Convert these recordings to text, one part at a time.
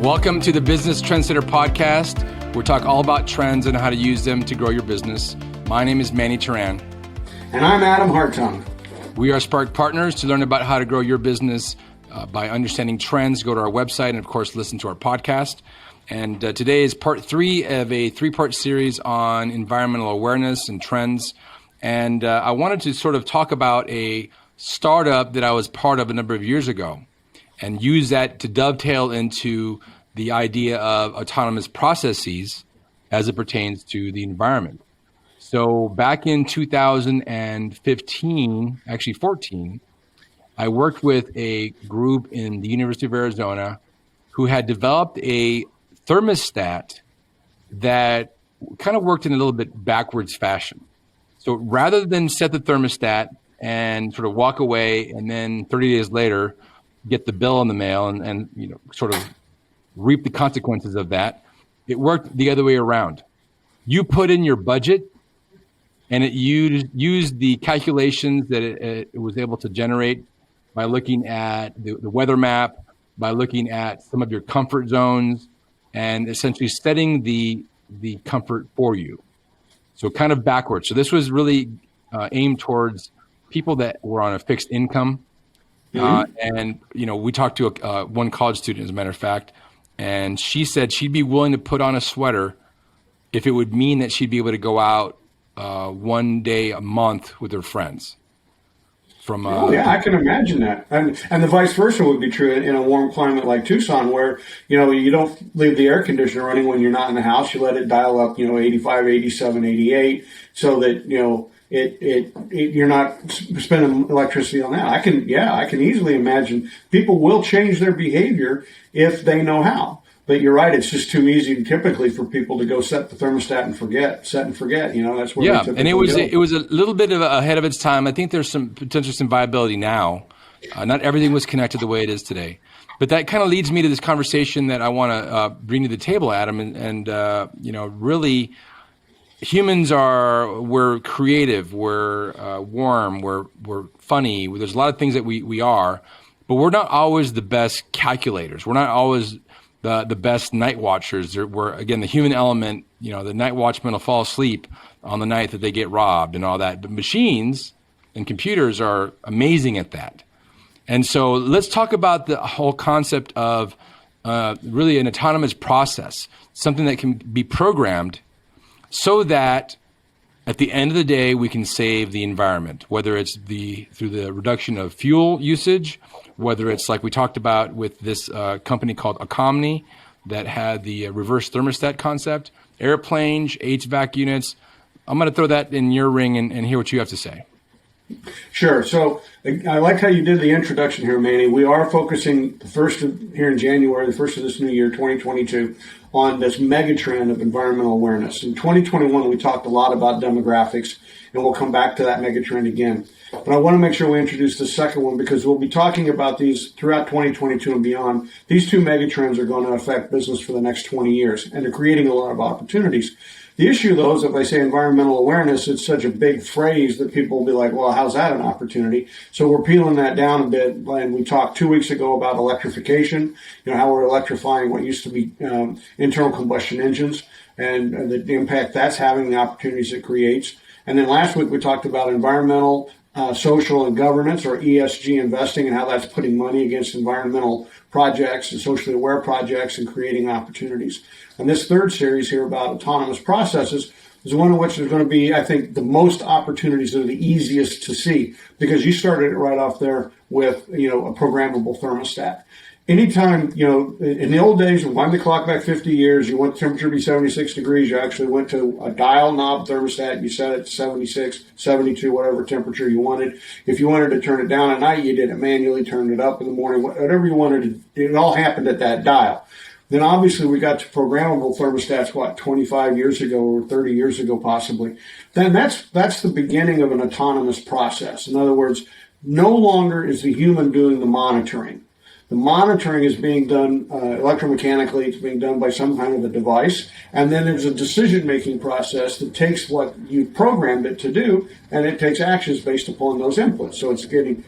Welcome to the Business Trendsetter podcast. We talk all about trends and how to use them to grow your business. My name is Manny Turan. And I'm Adam Hartung. We are Spark Partners. To learn about how to grow your business by understanding trends, go to our website and, of course, listen to our podcast. And today is part 3 of a 3-part series on environmental awareness and trends. And I wanted to sort of talk about a startup that I was part of a number of years ago and use that to dovetail into the idea of autonomous processes as it pertains to the environment. So back in 2015, actually 14, I worked with a group in the University of Arizona who had developed a thermostat that kind of worked in a little bit backwards fashion. So rather than set the thermostat and sort of walk away and then 30 days later get the bill in the mail and sort of reap the consequences of that, it worked the other way around. You put in your budget and it used the calculations that it was able to generate by looking at the weather map, by looking at some of your comfort zones, and essentially setting the comfort for you. So kind of backwards. So this was really aimed towards people that were on a fixed income. And, we talked to one college student, as a matter of fact, and she said she'd be willing to put on a sweater if it would mean that she'd be able to go out one day a month with her friends. I can imagine that. And the vice versa would be true in a warm climate like Tucson, where, you don't leave the air conditioner running when you're not in the house. You let it dial up, 85, 87, 88, so that, you're not spending electricity on that. I can easily imagine people will change their behavior if they know how. But you're right; it's just too easy typically for people to go set the thermostat and forget. That's where they typically and it was a little bit ahead of its time. I think there's some viability now. Not everything was connected the way it is today. But that kind of leads me to this conversation that I want to bring to the table, Adam, and really. Humans we're creative, we're warm, we're funny. There's a lot of things that we are, but we're not always the best calculators. We're not always the best night watchers. We're, again, the human element, the night watchman will fall asleep on the night that they get robbed and all that. But machines and computers are amazing at that. And so let's talk about the whole concept of really an autonomous process, something that can be programmed so that at the end of the day, we can save the environment, whether it's through the reduction of fuel usage, whether it's like we talked about with this company called Acomni that had the reverse thermostat concept, airplanes, HVAC units. I'm going to throw that in your ring and hear what you have to say. Sure. So I like how you did the introduction here, Manny. We are focusing here in January, the first of this new year, 2022, on this mega trend of environmental awareness. In 2021, we talked a lot about demographics, and we'll come back to that mega trend again. But I want to make sure we introduce the second one because we'll be talking about these throughout 2022 and beyond. These two mega trends are going to affect business for the next 20 years, and they're creating a lot of opportunities. The issue, though, is if I say environmental awareness, it's such a big phrase that people will be like, well, how's that an opportunity? So we're peeling that down a bit. And we talked 2 weeks ago about electrification, how we're electrifying what used to be internal combustion engines and the impact that's having, the opportunities it creates. And then last week we talked about environmental, social, and governance, or ESG investing, and how that's putting money against environmental projects and socially aware projects and creating opportunities. And this third series here about autonomous processes is one in which there's going to be, I think, the most opportunities that are the easiest to see, because you started it right off there with, a programmable thermostat. Anytime, in the old days, wind the clock back 50 years, you want the temperature to be 76 degrees, you actually went to a dial knob thermostat, you set it to 76, 72, whatever temperature you wanted. If you wanted to turn it down at night, you did it manually, turned it up in the morning, whatever you wanted to do, it all happened at that dial. Then obviously we got to programmable thermostats, 25 years ago or 30 years ago possibly. Then that's the beginning of an autonomous process. In other words, no longer is the human doing the monitoring. The monitoring is being done electromechanically. It's being done by some kind of a device. And then there's a decision-making process that takes what you programmed it to do, and it takes actions based upon those inputs. So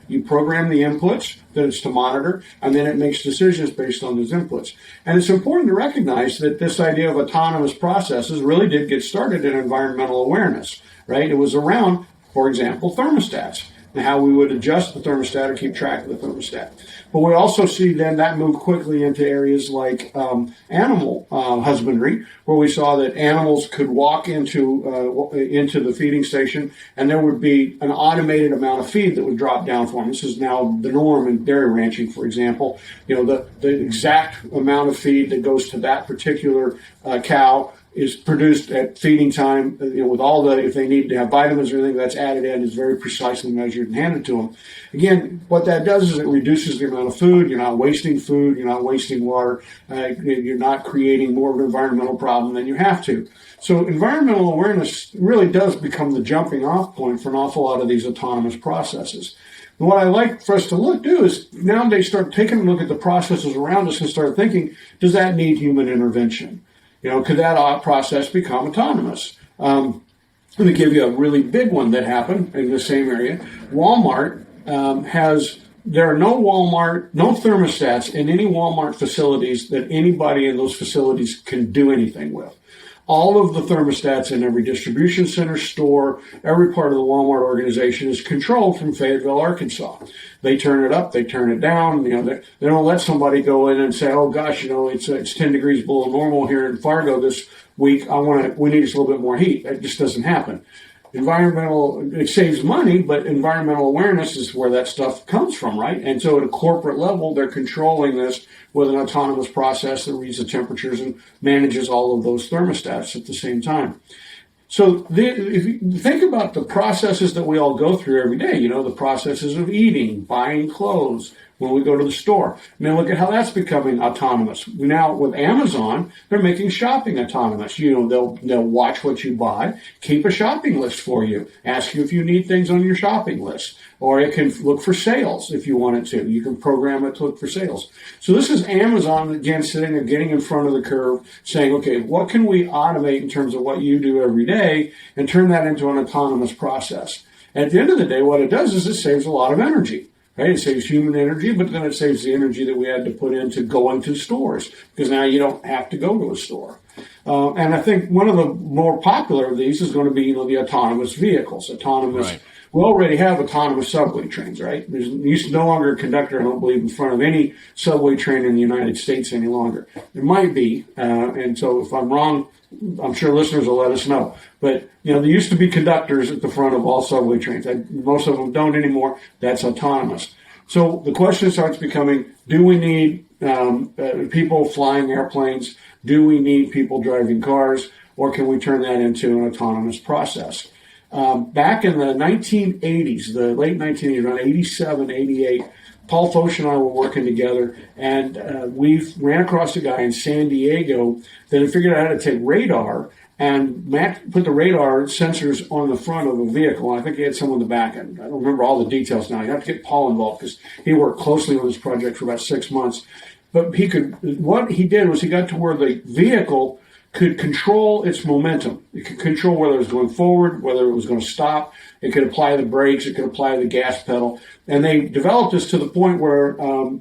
you program the inputs that it's to monitor, and then it makes decisions based on those inputs. And it's important to recognize that this idea of autonomous processes really did get started in environmental awareness, right? It was around, for example, thermostats, and how we would adjust the thermostat or keep track of the thermostat. But we also see then that move quickly into areas like animal husbandry, where we saw that animals could walk into the feeding station, and there would be an automated amount of feed that would drop down for them. This is now the norm in dairy ranching, for example. The exact amount of feed that goes to that particular cow is produced at feeding time, with all if they need to have vitamins or anything that's added in, is very precisely measured and handed to them. Again, what that does is it reduces the amount of food. You're not wasting food. You're not wasting water. You're not creating more of an environmental problem than you have to. So environmental awareness really does become the jumping off point for an awful lot of these autonomous processes. And what I like for us to do is nowadays start taking a look at the processes around us and start thinking, does that need human intervention? Could that process become autonomous? Let me give you a really big one that happened in the same area. Walmart there are no thermostats in any Walmart facilities that anybody in those facilities can do anything with. All of the thermostats in every distribution center, store, every part of the Walmart organization is controlled from Fayetteville, Arkansas. They turn it up, they turn it down. They don't let somebody go in and say, "Oh gosh, it's 10 degrees below normal here in Fargo this week. We need just a little bit more heat." That just doesn't happen. It saves money, but environmental awareness is where that stuff comes from, right? And so at a corporate level, they're controlling this with an autonomous process that reads the temperatures and manages all of those thermostats at the same time. So if you think about the processes that we all go through every day, the processes of eating, buying clothes, when we go to the store. Look at how that's becoming autonomous. Now with Amazon, they're making shopping autonomous. They'll watch what you buy, keep a shopping list for you, ask you if you need things on your shopping list, or it can look for sales if you want it to. You can program it to look for sales. So this is Amazon, again, sitting there getting in front of the curve, saying, okay, what can we automate in terms of what you do every day and turn that into an autonomous process? At the end of the day, what it does is it saves a lot of energy. Right? It saves human energy, but then it saves the energy that we had to put into going to stores, because now you don't have to go to a store. And I think one of the more popular of these is going to be, the autonomous vehicles. Right. We already have autonomous subway trains, right? There's no longer a conductor, I don't believe, in front of any subway train in the United States any longer. There might be, and so if I'm wrong, I'm sure listeners will let us know. But, there used to be conductors at the front of all subway trains. Most of them don't anymore. That's autonomous. So the question starts becoming, do we need people flying airplanes? Do we need people driving cars? Or can we turn that into an autonomous process? Back in the 1980s, the late 1980s, around 87, 88, Paul Foch and I were working together, and we ran across a guy in San Diego that had figured out how to take radar and put the radar sensors on the front of a vehicle. And I think he had some on the back end. I don't remember all the details now. You have to get Paul involved because he worked closely on this project for about 6 months. But what he did was he got to where the vehicle could control its momentum. It could control whether it was going forward, whether it was going to stop. It could apply the brakes. It could apply the gas pedal. And they developed this to the point where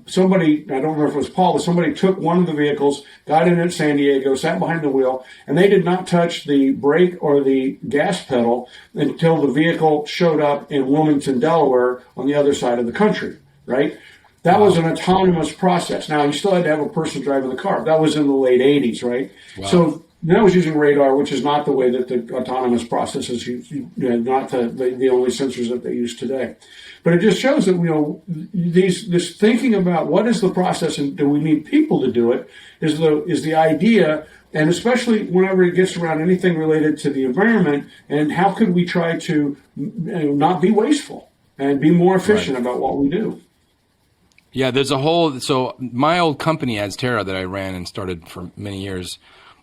somebody, I don't remember if it was Paul, but somebody took one of the vehicles, got in at San Diego, sat behind the wheel, and they did not touch the brake or the gas pedal until the vehicle showed up in Wilmington, Delaware, on the other side of the country, right? That was an autonomous process. Now, you still had to have a person driving the car. That was in the late 80s, right? Wow. So that was using radar, which is not the way that the autonomous processes use, not the only sensors that they use today. But it just shows that, this thinking about what is the process and do we need people to do it is the idea, and especially whenever it gets around anything related to the environment and how could we try to not be wasteful and be more efficient about what we do. Yeah, so my old company, Azterra, that I ran and started for many years,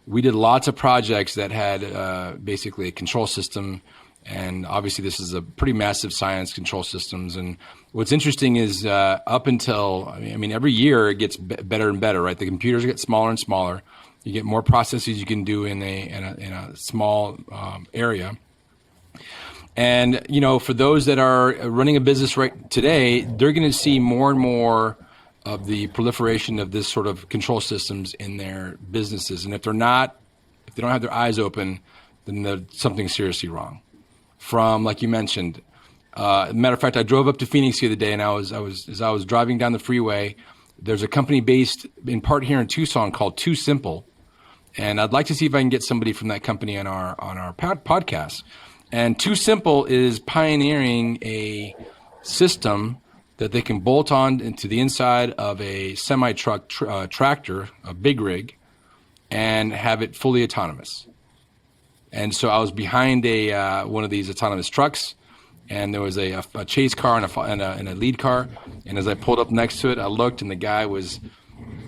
we did lots of projects that had basically a control system And obviously, this is a pretty massive science, control systems. And what's interesting is up until, I mean, every year it gets better and better, right? The computers get smaller and smaller. You get more processes you can do in a small area. And, you know, for those that are running a business right today, they're going to see more and more of the proliferation of this sort of control systems in their businesses. And if they don't have their eyes open, then there's something seriously wrong. From, like you mentioned, matter of fact, I drove up to Phoenix the other day, and as I was driving down the freeway, there's a company based in part here in Tucson called Too Simple, and I'd like to see if I can get somebody from that company on our podcast. And Too Simple is pioneering a system that they can bolt on into the inside of a semi-truck tractor, a big rig, and have it fully autonomous. And so I was behind one of these autonomous trucks, and there was a chase car and a lead car. And as I pulled up next to it, I looked, and the guy was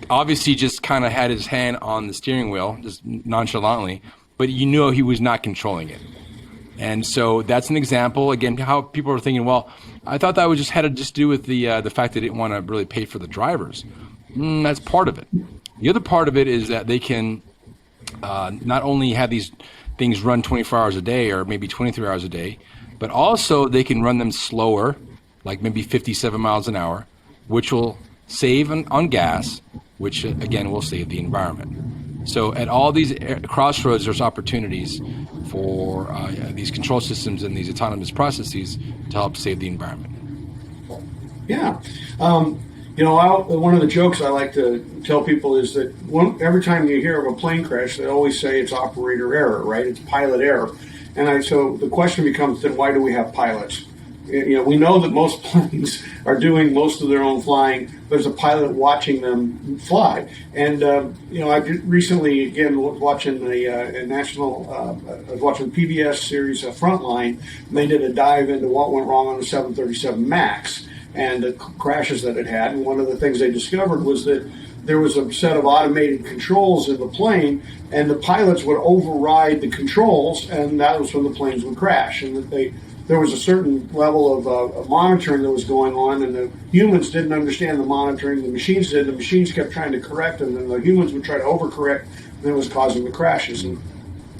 obviously just kind of had his hand on the steering wheel, just nonchalantly, but you knew he was not controlling it. And so that's an example, again, how people are thinking, well, I thought that had to just do with the fact they didn't want to really pay for the drivers. That's part of it. The other part of it is that they can not only have these things run 24 hours a day or maybe 23 hours a day, but also they can run them slower, like maybe 57 miles an hour, which will save on gas, which again will save the environment. So at all these crossroads, there's opportunities for these control systems and these autonomous processes to help save the environment. Yeah. You know, one of the jokes I like to tell people is that every time you hear of a plane crash, they always say it's operator error, right? It's pilot error. And so the question becomes, then why do we have pilots? You know, we know that most planes are doing most of their own flying. There's a pilot watching them fly. And, you know, I recently, again, watching a national, I was watching PBS series Frontline, and they did a dive into what went wrong on the 737 MAX and the crashes that it had. And one of the things they discovered was that there was a set of automated controls in the plane, and the pilots would override the controls, and that was when the planes would crash. And that there was a certain level of monitoring that was going on, and the humans didn't understand the monitoring. The machines did. The machines kept trying to correct, and then the humans would try to overcorrect, and it was causing the crashes. And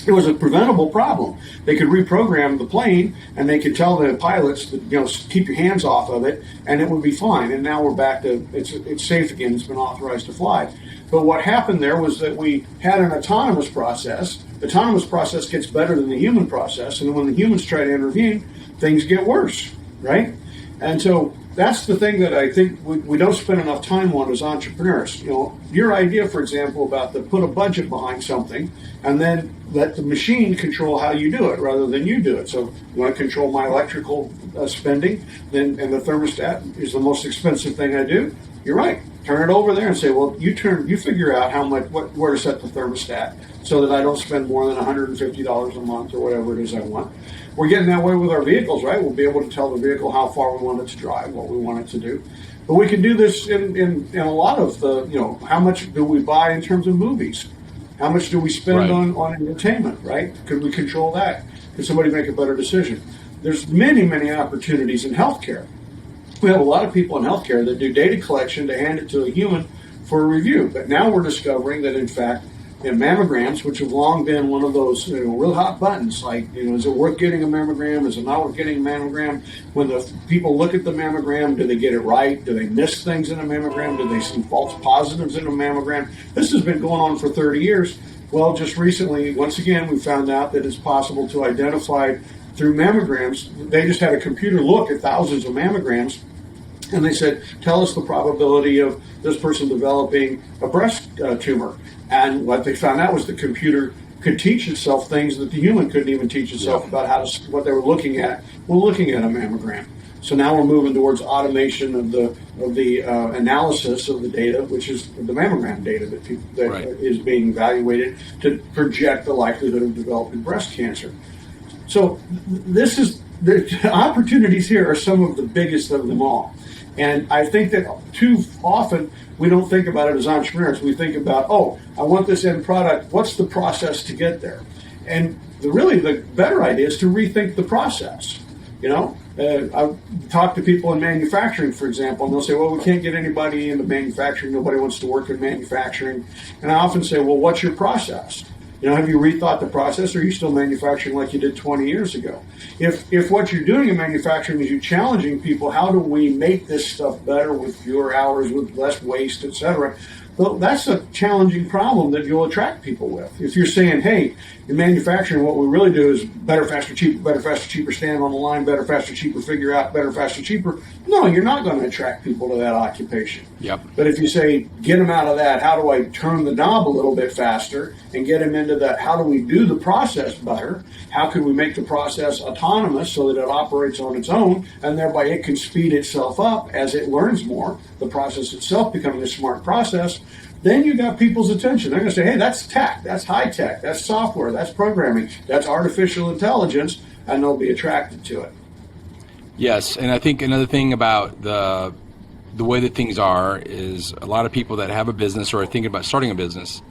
it was a preventable problem. They could reprogram the plane, and they could tell the pilots that, you know, keep your hands off of it, and it would be fine. And now we're back to it's safe again. It's been authorized to fly. But what happened there was that we had an autonomous process. The autonomous process gets better than the human process, and when the humans try to intervene, things get worse, right? And so that's the thing that I think we don't spend enough time on as entrepreneurs. You know, your idea, for example, about put a budget behind something and then let the machine control how you do it rather than you do it. So you want to control my electrical spending, and the thermostat is the most expensive thing I do. You're right. Turn it over there and say, well, you figure out how much, where to set the thermostat so that I don't spend more than $150 a month or whatever it is I want. We're getting that way with our vehicles, right? We'll be able to tell the vehicle how far we want it to drive, what we want it to do. But we can do this in a lot of the, you know, how much do we buy in terms of movies? How much do we spend on entertainment, right? Could we control that? Could somebody make a better decision? There's many, many opportunities in healthcare. We have a lot of people in healthcare that do data collection to hand it to a human for a review. But now we're discovering that, in fact, in mammograms, which have long been one of those real hot buttons, like, you know, is it worth getting a mammogram? Is it not worth getting a mammogram? When the people look at the mammogram, do they get it right? Do they miss things in a mammogram? Do they see false positives in a mammogram? This has been going on for 30 years. Well, just recently, once again, we found out that it's possible to identify through mammograms. They just had a computer look at thousands of mammograms, and they said, tell us the probability of this person developing a breast tumor. And what they found out was the computer could teach itself things that the human couldn't even teach itself about what they were looking at when looking at a mammogram. So now we're moving towards automation of the analysis of the data, which is the mammogram data that is being evaluated to project the likelihood of developing breast cancer. So the opportunities here are some of the biggest of them all. And I think that too often we don't think about it as entrepreneurs. We think about, oh, I want this end product. What's the process to get there? And the better idea is to rethink the process. I've talked to people in manufacturing, for example, and they'll say, well, we can't get anybody into manufacturing. Nobody wants to work in manufacturing. And I often say, well, what's your process? Have you rethought the process, or are you still manufacturing like you did 20 years ago? If what you're doing in manufacturing is you're challenging people, how do we make this stuff better with fewer hours, with less waste, et cetera? Well, that's a challenging problem that you'll attract people with. If you're saying, hey, in manufacturing, what we really do is better, faster, cheaper, stand on the line, better, faster, cheaper, figure out, better, faster, cheaper. No, you're not going to attract people to that occupation. Yep. But if you say, get them out of that, how do I turn the knob a little bit faster and get them into that, how do we do the process better? How can we make the process autonomous so that it operates on its own, and thereby it can speed itself up as it learns more, the process itself becoming a smart process? Then you got people's attention. They're going to say, hey, that's tech, that's high tech, that's software, that's programming, that's artificial intelligence, and they'll be attracted to it. Yes, and I think another thing about the way that things are is a lot of people that have a business or are thinking about starting a business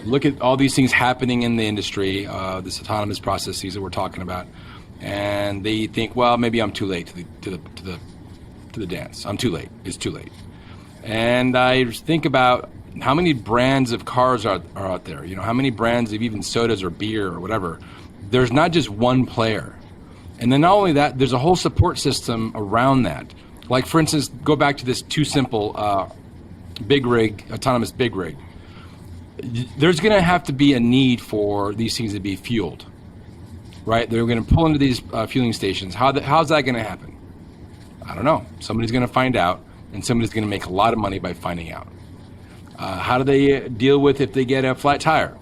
look at all these things happening in the industry, this autonomous processes that we're talking about, and they think, well, maybe I'm too late to the dance. I'm too late. It's too late. And I think about how many brands of cars are out there. How many brands of even sodas or beer or whatever. There's not just one player. And then not only that, there's a whole support system around that. Like, for instance, go back to this too simple big rig, autonomous big rig. There's going to have to be a need for these things to be fueled, right? They're going to pull into these fueling stations. How's that going to happen? I don't know. Somebody's going to find out, and somebody's going to make a lot of money by finding out. How do they deal with if they get a flat tire?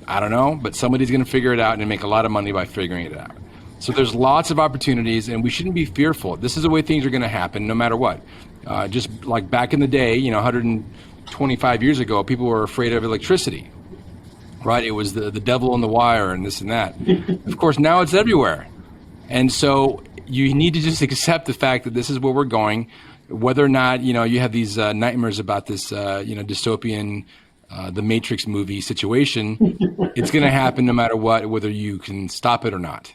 I don't know, but somebody's going to figure it out and make a lot of money by figuring it out. So there's lots of opportunities, and we shouldn't be fearful. This is the way things are going to happen no matter what. Just like back in the day, 125 years ago, people were afraid of electricity, right? It was the devil on the wire and this and that. Of course, now it's everywhere. And so you need to just accept the fact that this is where we're going. Whether or not, you have these nightmares about this, dystopian, the Matrix movie situation, it's going to happen no matter what, whether you can stop it or not.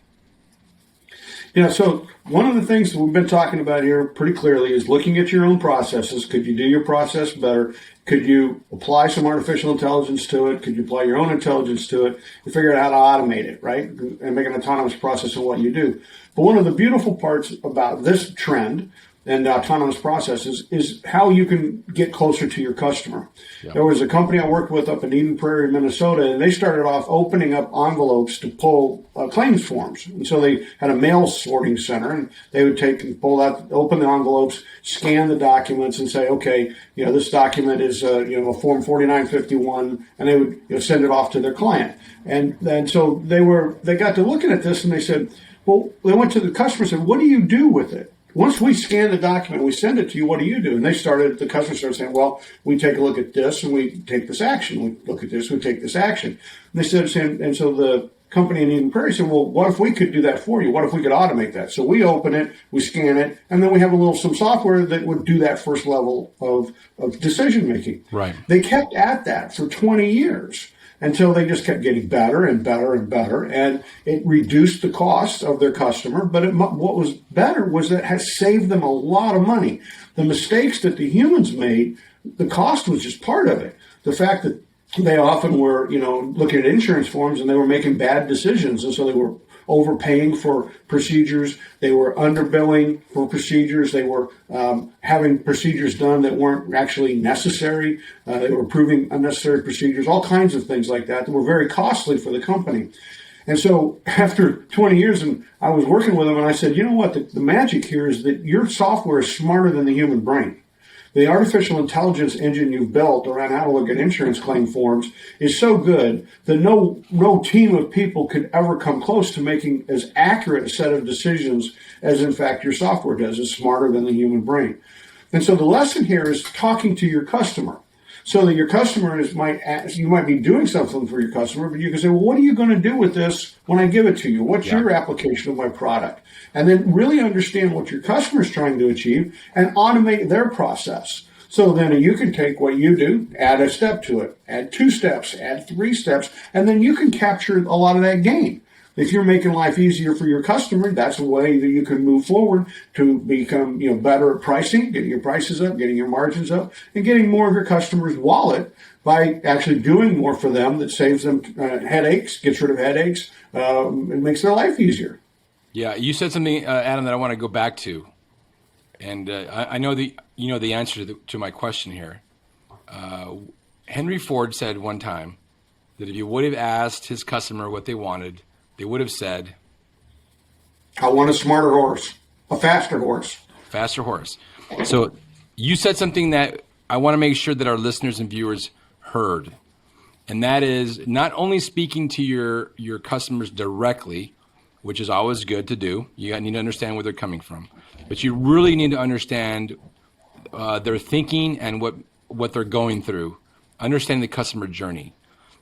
So one of the things that we've been talking about here pretty clearly is looking at your own processes. Could you do your process better? Could you apply some artificial intelligence to it? Could you apply your own intelligence to it and figure out how to automate it, right? And make an autonomous process of what you do. But one of the beautiful parts about this trend and autonomous processes is how you can get closer to your customer. Yeah. There was a company I worked with up in Eden Prairie, Minnesota, and they started off opening up envelopes to pull claims forms. And so they had a mail sorting center, and they would take and pull out, open the envelopes, scan the documents, and say, okay, this document is a form 4951, and they would send it off to their client. And so they got to looking at this, and they said, well, they went to the customer and said, what do you do with it? Once we scan the document, we send it to you, what do you do? And the customer started saying, well, we take a look at this and we take this action. We look at this, we take this action. And they said, and so the company in Eden Prairie said, well, what if we could do that for you? What if we could automate that? So we open it, we scan it, and then we have some software that would do that first level of decision making. Right. They kept at that for 20 years. Until they just kept getting better and better and better, and it reduced the cost of their customer. But what was better was that it has saved them a lot of money. The mistakes that the humans made, the cost was just part of it. The fact that they often were, looking at insurance forms and they were making bad decisions, and so they were overpaying for procedures, they were underbilling for procedures, they were having procedures done that weren't actually necessary, they were approving unnecessary procedures, all kinds of things like that were very costly for the company. And so after 20 years, and I was working with them, and I said, you know what, the magic here is that your software is smarter than the human brain. The artificial intelligence engine you've built around how to look at insurance claim forms is so good that no team of people could ever come close to making as accurate a set of decisions as, in fact, your software does. It's smarter than the human brain. And so the lesson here is talking to your customer. So that your customer you might be doing something for your customer, but you can say, well, what are you going to do with this when I give it to you? What's your application of my product? And then really understand what your customer is trying to achieve and automate their process. So then you can take what you do, add a step to it, add 2 steps, add 3 steps, and then you can capture a lot of that gain. If you're making life easier for your customer, that's a way that you can move forward to become, better at pricing, getting your prices up, getting your margins up, and getting more of your customers' wallet by actually doing more for them that saves them headaches, gets rid of headaches, and makes their life easier. Yeah, you said something, Adam, that I want to go back to, and I know that you know the answer to my question here. Henry Ford said one time that if you would have asked his customer what they wanted, they would have said, I want a smarter horse, a faster horse. Faster horse. So you said something that I want to make sure that our listeners and viewers heard. And that is not only speaking to your customers directly, which is always good to do. You need to understand where they're coming from. But you really need to understand their thinking and what they're going through. Understanding the customer journey.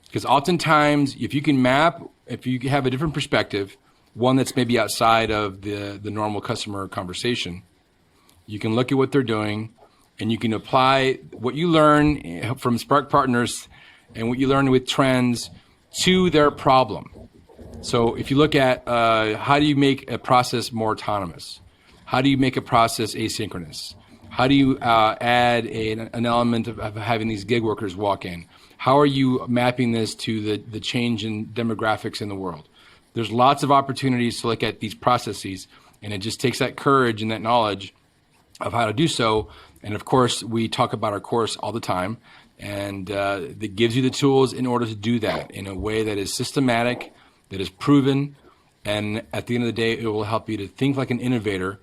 Because oftentimes, if you have a different perspective, one that's maybe outside of the normal customer conversation, you can look at what they're doing and you can apply what you learn from Spark Partners and what you learn with trends to their problem. So if you look at how do you make a process more autonomous? How do you make a process asynchronous? How do you add an element of having these gig workers walk in? How are you mapping this to the change in demographics in the world? There's lots of opportunities to look at these processes, and it just takes that courage and that knowledge of how to do so. And of course, we talk about our course all the time, and that gives you the tools in order to do that in a way that is systematic, that is proven, and at the end of the day, it will help you to think like an innovator,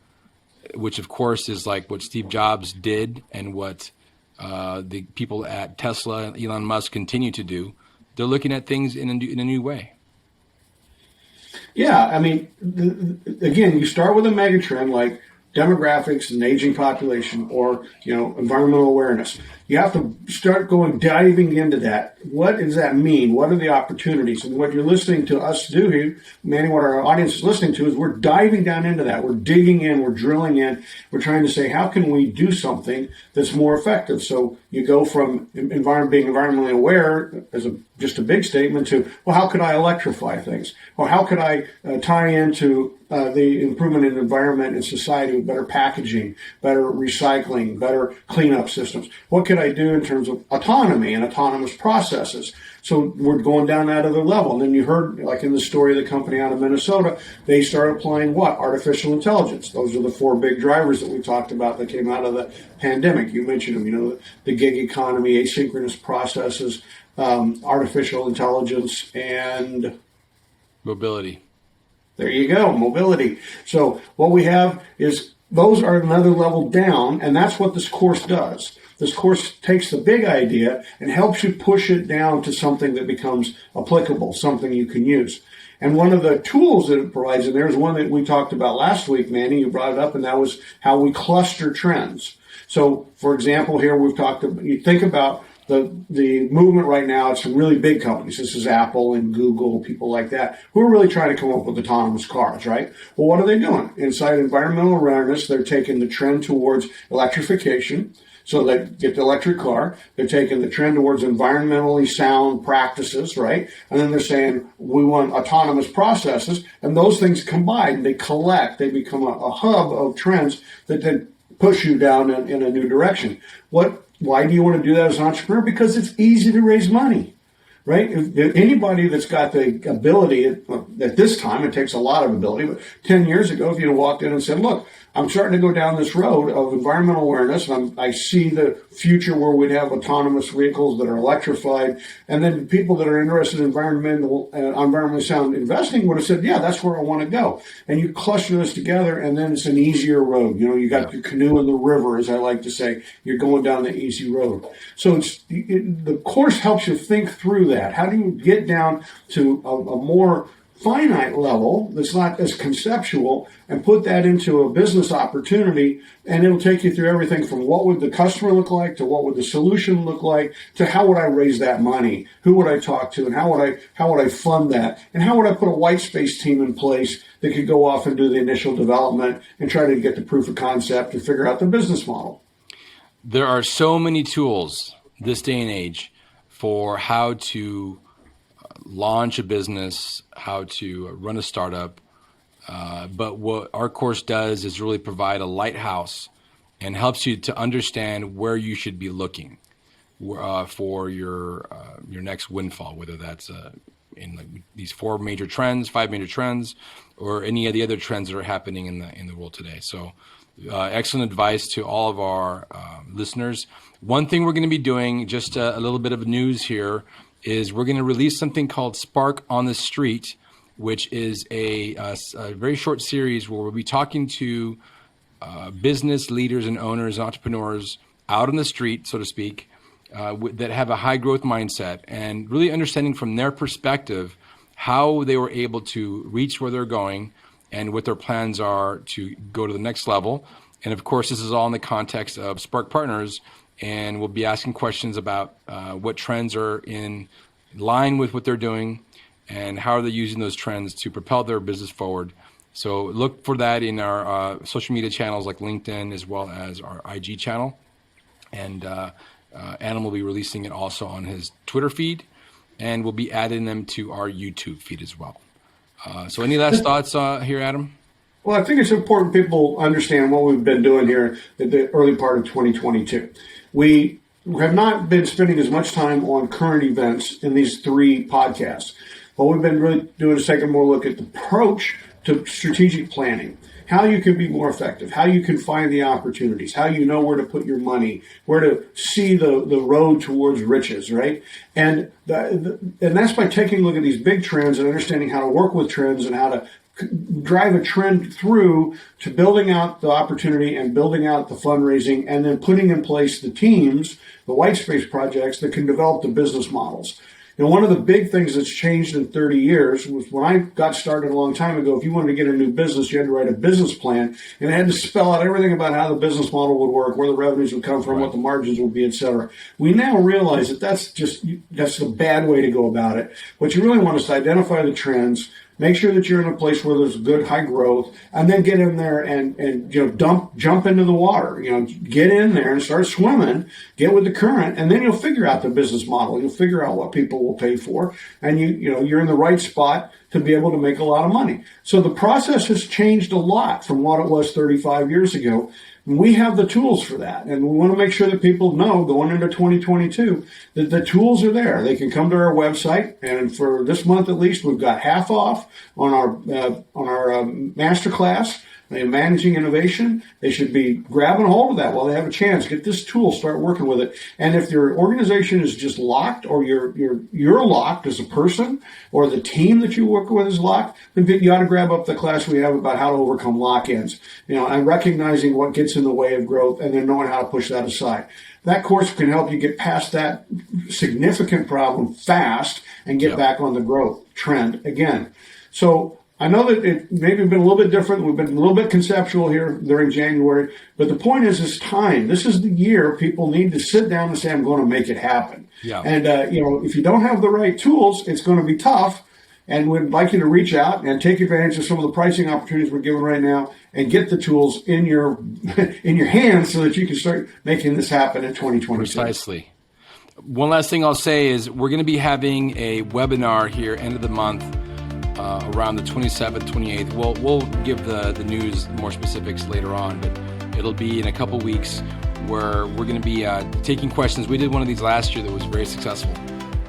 which of course is like what Steve Jobs did and what the people at Tesla and Elon Musk continue to do. They're looking at things in a new way. Yeah, I mean, again, you start with a megatrend like demographics and aging population, or environmental awareness. You have to start diving into that. What does that mean? What are the opportunities? And what you're listening to us do here, Manny, what our audience is listening to is we're diving down into that. We're digging in, we're drilling in, we're trying to say, how can we do something that's more effective? So you go from being environmentally aware as just a big statement to, well, how could I electrify things? Or how could I tie into the improvement in the environment and society with better packaging, better recycling, better cleanup systems? What could I do in terms of autonomy and autonomous processes? So we're going down that other level. And then you heard, like in the story of the company out of Minnesota, they started applying what? Artificial intelligence. Those are the 4 big drivers that we talked about that came out of the pandemic. You mentioned them, the gig economy, asynchronous processes, artificial intelligence, and mobility. There you go, mobility. So what we have is those are another level down, and that's what this course does. This course takes the big idea and helps you push it down to something that becomes applicable, something you can use. And one of the tools that it provides, and there's one that we talked about last week, Manny, you brought it up, and that was how we cluster trends. So, for example, here we've talked about, you think about the movement right now, it's some really big companies. This is Apple and Google, people like that, who are really trying to come up with autonomous cars, right? Well, what are they doing? Inside environmental awareness, they're taking the trend towards electrification. So they get the electric car. They're taking the trend towards environmentally sound practices, right? And then they're saying, we want autonomous processes. And those things combine, they collect, they become a hub of trends that then push you down in a new direction. Why do you want to do that as an entrepreneur? Because it's easy to raise money, right? If anybody that's got the ability, at this time, it takes a lot of ability, but 10 years ago, if you'd have walked in and said, look, I'm starting to go down this road of environmental awareness, and I see the future where we'd have autonomous vehicles that are electrified, and then people that are interested in environmentally sound investing would have said, yeah, that's where I want to go. And you cluster this together, and then it's an easier road. You got your canoe in the river, as I like to say. You're going down the easy road. So the course helps you think through that. How do you get down to a more finite level that's not as conceptual and put that into a business opportunity, and it'll take you through everything from what would the customer look like to what would the solution look like to how would I raise that money, who would I talk to, and how would I fund that, and how would I put a white space team in place that could go off and do the initial development and try to get the proof of concept and figure out the business model. There are so many tools this day and age for how to launch a business, how to run a startup. But what our course does is really provide a lighthouse and helps you to understand where you should be looking for your next windfall, whether that's in like these 5 major trends, or any of the other trends that are happening in the world today. So, excellent advice to all of our listeners. One thing we're going to be doing, just a little bit of news here, is we're going to release something called Spark on the Street, which is a very short series where we'll be talking to business leaders and owners and entrepreneurs out on the street, so to speak, that have a high growth mindset, and really understanding from their perspective how they were able to reach where they're going and what their plans are to go to the next level. And of course, this is all in the context of Spark Partners, and we'll be asking questions about what trends are in line with what they're doing and how are they using those trends to propel their business forward. So look for that in our social media channels like LinkedIn, as well as our IG channel. And Adam will be releasing it also on his Twitter feed, and we'll be adding them to our YouTube feed as well. So any last thoughts here, Adam? Well, I think it's important people understand what we've been doing here at the early part of 2022. We have not been spending as much time on current events in these 3 podcasts. What we've been really doing is taking a more look at the approach to strategic planning, how you can be more effective, how you can find the opportunities, how you know where to put your money, where to see the road towards riches, right? And that's by taking a look at these big trends and understanding how to work with trends and how to drive a trend through to building out the opportunity and building out the fundraising, and then putting in place the teams, the white space projects that can develop the business models. You know, one of the big things that's changed in 30 years was when I got started a long time ago, if you wanted to get a new business, you had to write a business plan, and it had to spell out everything about how the business model would work, where the revenues would come from, what the margins would be, et cetera. We now realize that that's the bad way to go about it. What you really want is to identify the trends, make sure that you're in a place where there's good high growth, and then get in there and jump into the water. Get in there and start swimming, get with the current, and then you'll figure out the business model. You'll figure out what people will pay for, and you're in the right spot to be able to make a lot of money. So the process has changed a lot from what it was 35 years ago. We have the tools for that, and we want to make sure that people know going into 2022 that the tools are there. They can come to our website, and for this month at least, we've got half off on our masterclass, Managing Innovation. They should be grabbing a hold of that while they have a chance. Get this tool, start working with it. And if your organization is just locked, or you're locked as a person, or the team that you work with is locked, then you ought to grab up the class we have about how to overcome lock-ins. And recognizing what gets in the way of growth, and then knowing how to push that aside. That course can help you get past that significant problem fast and get back on the growth trend again. So I know that it maybe been a little bit different. We've been a little bit conceptual here during January, but the point is, it's time. This is the year people need to sit down and say, I'm going to make it happen. Yeah. And, if you don't have the right tools, it's going to be tough. And we'd like you to reach out and take advantage of some of the pricing opportunities we're giving right now, and get the tools in your hands so that you can start making this happen in 2022. Precisely. One last thing I'll say is we're going to be having a webinar here end of the month, around the 27th, 28th. We'll give the news, more specifics later on, but it'll be in a couple weeks where we're going to be taking questions. We did one of these last year that was very successful,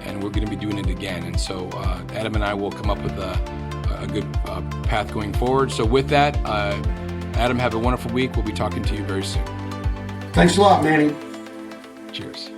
and we're going to be doing it again. And so Adam and I will come up with a good path going forward. So with that, Adam, have a wonderful week. We'll be talking to you very soon. Thanks a lot, Manny. Cheers.